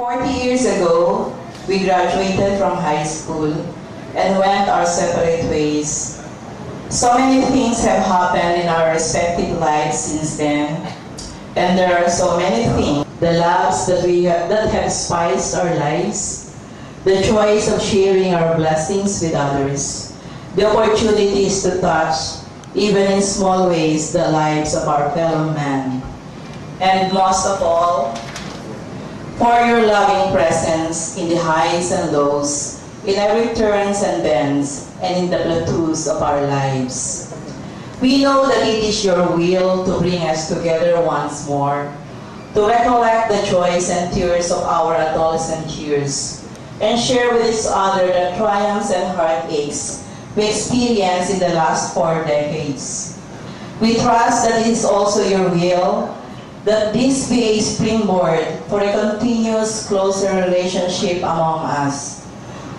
40 years ago, we graduated from high school and went our separate ways. So many things have happened in our respective lives since then, and there are so many things, the loves that have spiced our lives, the joys of sharing our blessings with others, the opportunities to touch, even in small ways, the lives of our fellow men. And most of all, for your loving presence in the highs and lows, in every turns and bends, and in the plateaus of our lives. We know that it is your will to bring us together once more, to recollect the joys and tears of our adolescent years, and share with each other the triumphs and heartaches we experienced in the last 4 decades. We trust that it is also your will that this be a springboard for a continuous closer relationship among us,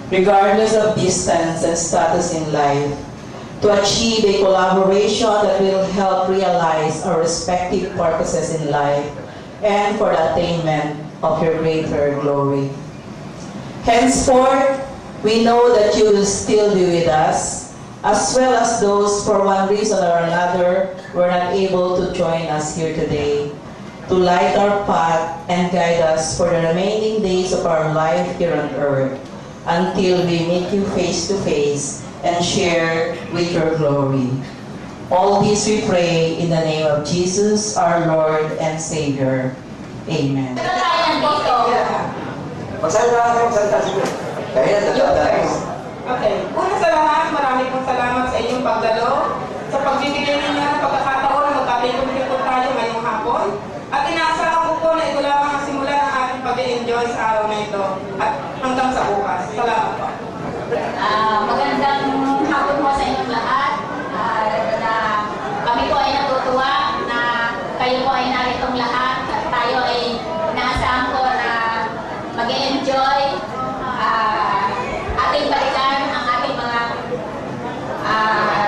regardless of distance and status in life, to achieve a collaboration that will help realize our respective purposes in life and for the attainment of your greater glory. Henceforth, we know that you will still be with us, as well as those for one reason or another were not able to join us here today, to light our path and guide us for the remaining days of our life here on earth, until we meet you face to face and share with your glory. All this we pray in the name of Jesus, our Lord and Savior. Amen. Okay. Una sa lahat, marami pong salamat sa inyong pagdalo, sa pagbibigay ninyo ng pagkakataon na magkapikon-pikon tayo ngayong hapon. At inaasahan ko po na ito lamang ang simula ng ating pag-enjoy sa araw na ito at hanggang sa bukas. Salamat po. Magandang hapon po sa inyong lahat. Kami po ay natutuwa na kayo po ay naritong lahat at tayo ay inaasahan ko na mag-enjoy ating balikan ang ating mga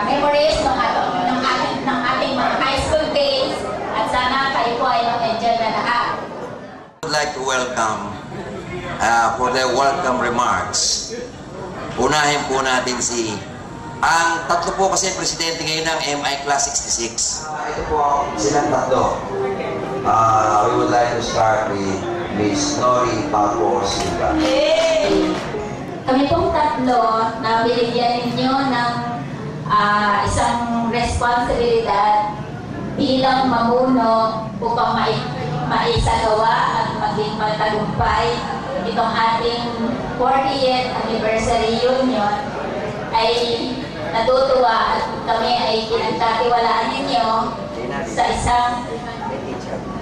memories ng ating mga high school days at sana kayo po ay mag-enjoy na lahat. I would like to welcome for the welcome remarks. Unahin po natin ang tatlo po kasi presidente ngayon ng MI Class 66. Ito po silang tatlo. We would like to start with Miss Nori Paco Silva. Kami pong tatlo na binigyan ninyo ng isang responsibilidad bilang mamuno upang maisagawa at maging matagumpay itong ating 40th anniversary union ay natutuwa at kami ay pinagtatiwalaan ninyo sa isang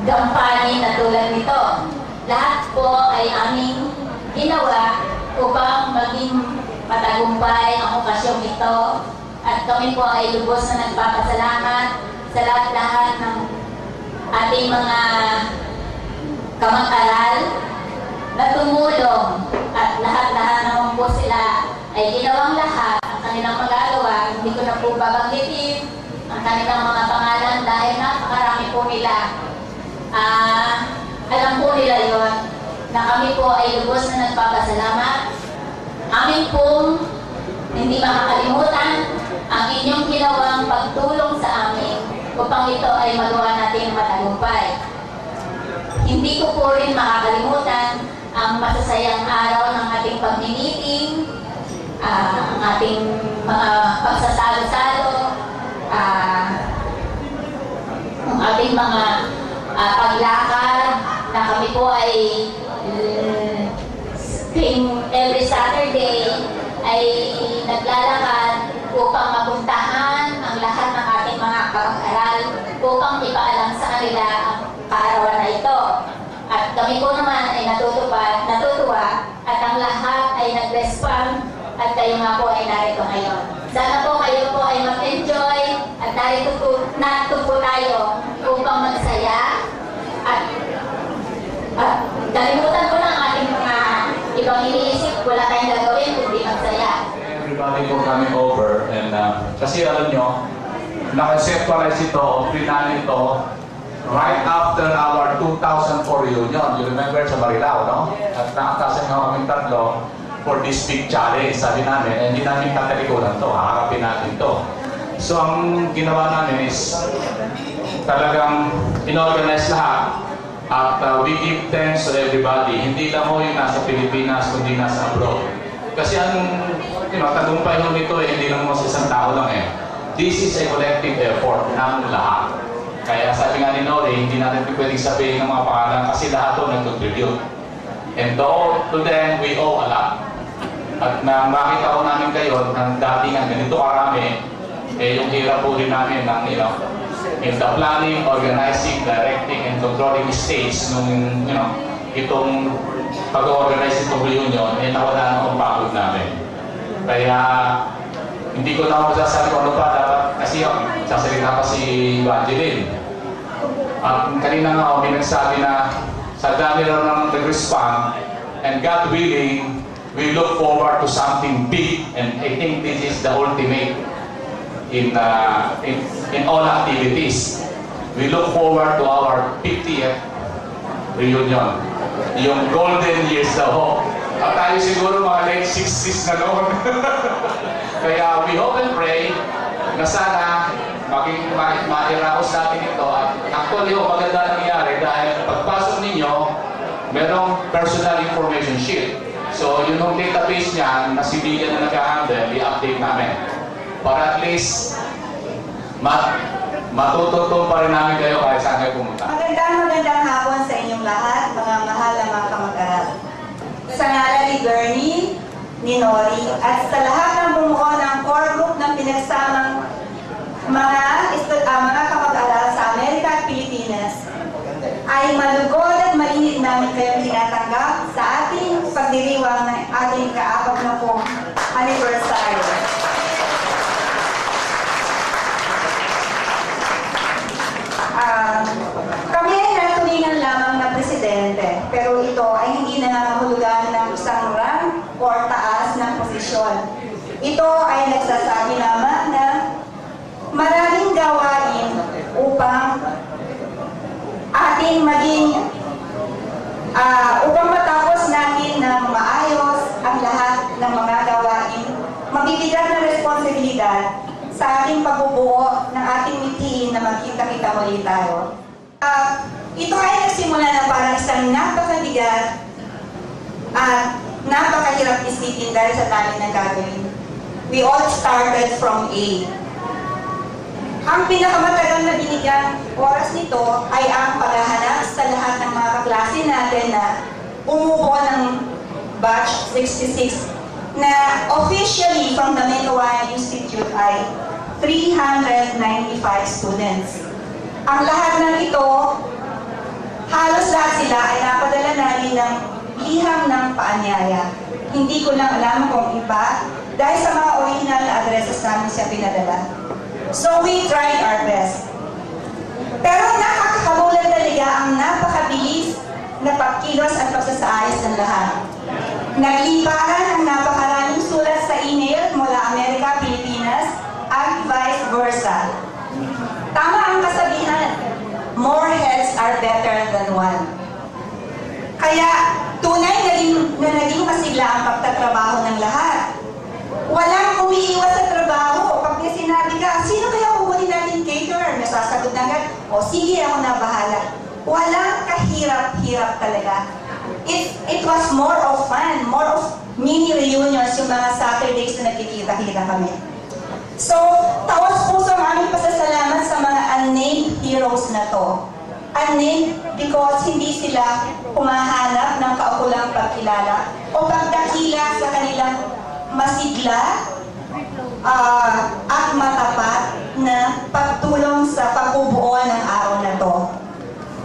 gampanin na tulad nito. Lahat po ay aming ginawa upang maging matagumpay ang okasyong ito at kami po ay lubos na nagpapasalamat sa lahat-lahat ng ating mga kamag-aral na tumulong at lahat-lahat naman po sila ay ginawang lahat ang kanilang magagawa. Hindi ko na po babanggitin ang kanilang mga pangalan dahil napakarami po nila. Alam po nila yon na kami po ay lubos na nagpapasalamat. Amin pong hindi makakalimutan ang inyong ginawang pagtulong sa amin upang ito ay magawa natin matagumpay. Hindi ko po rin makakalimutan ang masasayang araw ng ating pag-meeting, ang ating mga pagsasalo-salo, ang ating mga paglakad na kami po ay every Saturday ay naglalakad upang mapuntahan ang lahat ng ating mga kapag-aral upang ipaalam sa kanila ang kaarawan na ito. At kami po naman ay natutuwa at ang lahat ay nag-respond at kayo nga po ay narito ngayon. Sana po kayo po ay mag-enjoy at narito po tayo upang magsaya at kalimutan ko ng ating mga ibang iniisip, wala tayong gagawin kundi magsaya. Everybody po coming over and kasi alam nyo, na-conceptualize ito, pinano ito right after our 2004 reunion. You remember sa Marilao, no? At nakatasan nga kami tatlo for this big challenge. Sabi namin, hindi namin tatalikuran to, haharapin natin to. So ang ginawa namin is talagang inorganize lahat at we give thanks to everybody. Hindi lang ho yung nasa Pilipinas, kundi nasa abroad. Kasi ang tagumpay ho nito hindi lang mo sa isang tao lang eh. This is a collective effort ng lahat. Kaya sabi nga ni Nori, hindi natin pwedeng sabihin ng mga pangalan kasi lahat ho nag-contribute. And to them, we owe a lot. At na makita ko namin kayo ng datingan ganito karami, yung hirap po rin namin ng, in the planning, organizing, directing, and controlling stage nung, itong pag-organize itong reunion, nawala na ang pagod namin. Kaya, hindi ko na ako masasabi kung ano pa dapat, kasi sasalita pa si Evangeline. At kanina nga ako, may nagsabi na sa dami rin ng nag-respond, and God willing, we look forward to something big, and I think this is the ultimate in all activities. We look forward to our 50th reunion. Yung golden years na ho. At tayo siguro mga late 60s na noon. Kaya we hope and pray na sana maging mairaos natin ito. At actually, maganda nangyari dahil pagpasok ninyo, merong personal information sheet. So, yung database niya na civilian na nag-handle, i-update namin. Para at least matututo pa rin namin kayo kahit saan kayo pumunta. Magandang hapon sa inyong lahat, mga mahal na mga kamag-aral. Sa ngalan ni Bernie, ni Nori, at sa lahat ng bumuo ng core group ng pinagsamang mga kamag-aral sa Amerika at Pilipinas, ay malugod at mainit namin kayong tinatanggap sa ating pagdiriwang ng ating ka-40 anniversary. Kami ay natulingan lamang na presidente, pero ito ay hindi nangangahulugan ng isang rank o taas ng posisyon. Ito ay nagsasabi lamang na maraming gawain upang ating upang matapos natin ng maayos ang lahat ng mga gawain, mabibigat na responsibilidad sa ating pagbubuo ng ating mithiin na magkita-kita muli tayo. Ito ay nagsimula na parang isang napakabigat at napakahirap isipin dahil sa dami ng gagawin. We all started from A. Ang pinakamatagal na binigyang oras nito ay ang paghahanap sa lahat ng mga kaklase natin na umubuo ng batch 66 na officially from the Metuayan Institute ay 395 students. Ang lahat ng ito, halos lahat sila ay napadala namin ng liham ng paanyaya. Hindi ko lang alam kung iba dahil sa mga original na addresses namin siya pinadala. So we tried our best. Pero nakakahabulan talaga ang napakabilis na pagkilos at pagsasaayos ng lahat. Nagliparan ang napakaraming sulat sa email mula Amerika, Pilipinas at vice versa. Tama ang kasabihan, more heads are better than one. Kaya tunay na naging masigla ang pagtatrabaho ng lahat. Walang umiiwas sa trabaho. Pag sinabi ka, sino kaya kukunin natin caterer? Nasasagot na agad, o sige ako na bahala. Walang kahirap-hirap talaga. It was more of fun, more of mini reunions yung mga Saturdays na nagkikita-kita kami. So, tawas puso ang aming pasasalamat sa mga unnamed heroes na to. Unnamed because hindi sila humahanap ng kaukulang pagkilala o pagdakila sa kanilang masigla at matapat na pagtulong sa pagbubuo ng araw na to.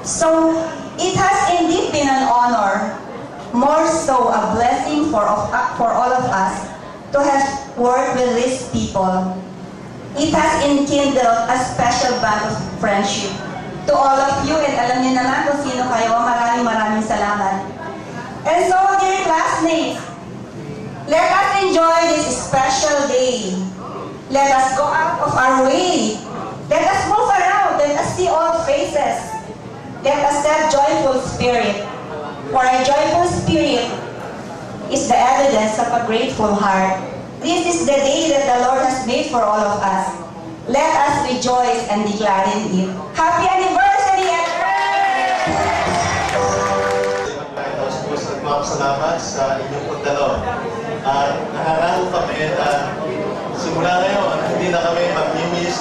So, it has indeed been an honor, more so a blessing for all of us to have worked with these people. It has enkindled a special bond of friendship. To all of you, and alam niyo naman kung sino kayo, maraming salamat. And so, dear classmates, let us enjoy this special day. Let us go out of our way. Let us move around. Let us see all faces. Let us set joyful spirit, for a joyful spirit is the evidence of a grateful heart. This is the day that the Lord has made for all of us. Let us rejoice and be glad in it. Happy anniversary, Salamat sa inyong pagdalo. At naharap kami na simula ngayon, hindi na kami mag-miss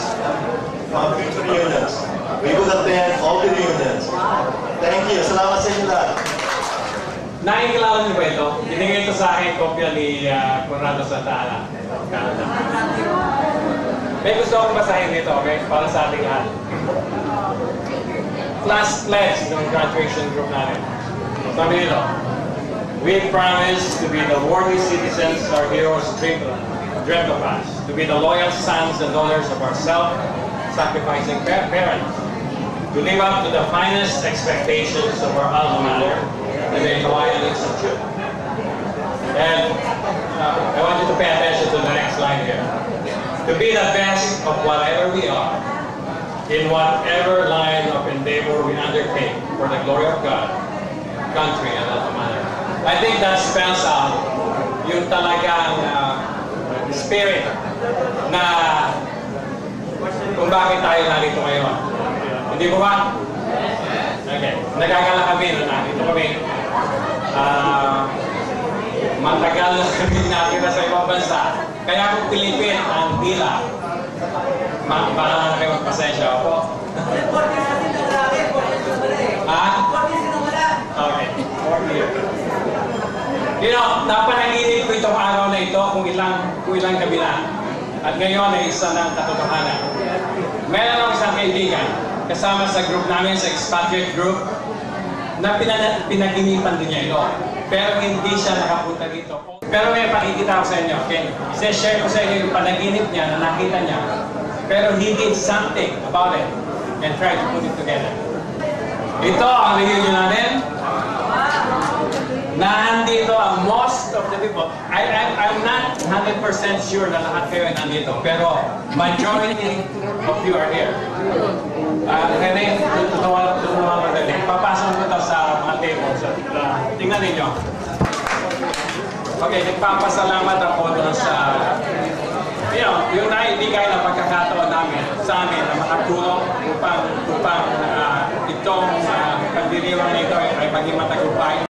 mga future reunions. We will attend all the reunions. Thank you. Salamat sa inyo lahat. Nakikilala niyo ba ito? Binigay ito sa akin kopya ni Conrado Santana. Canada. May gusto akong basahin dito, okay? Para sa ating lahat. Class pledge ng graduation group natin. Sabi nito, we promise to be the worthy citizens our heroes dreamt of us, to be the loyal sons and daughters of our self-sacrificing parents, to live up to the finest expectations of our alma mater, the Hawaiian Institute. And I want you to pay attention to the next line here. To be the best of whatever we are, in whatever line of endeavor we undertake for the glory of God, country, and alma mater. I think that spells out yung talagang spirit na kung bakit tayo narito ngayon. Hindi mo ba? Okay. Nagagala kami na narito kami. Matagal na kami nakita sa ibang bansa. Kaya kung Pilipin ang tila, baka na kayo magpasensya ako. Ha? Okay. 40 years. You know, napanaginip ko itong araw na ito kung ilang gabi na. At ngayon ay isa ng katotohanan. Meron akong isang kaibigan kasama sa group namin, sa expatriate group, na pinaginipan din niya ito. Pero hindi siya nakapunta dito. Pero may pakikita ko sa inyo, okay? I-share ko sa inyo yung panaginip niya na nakita niya. Pero he did something about it and tried to put it together. Ito ang reunion natin. Nandito ang most of the people. I'm not 100% sure na lahat kayo nandito, pero majority of you are here. Kaya tutuwa madali. Papasok ko ito sa mga tables. Tingnan ninyo. Okay, nagpapasalamat ako doon sa yung naibigay na pagkakataon namin sa amin na makatulong upang itong pagdiriwang nito ay maging matagumpay.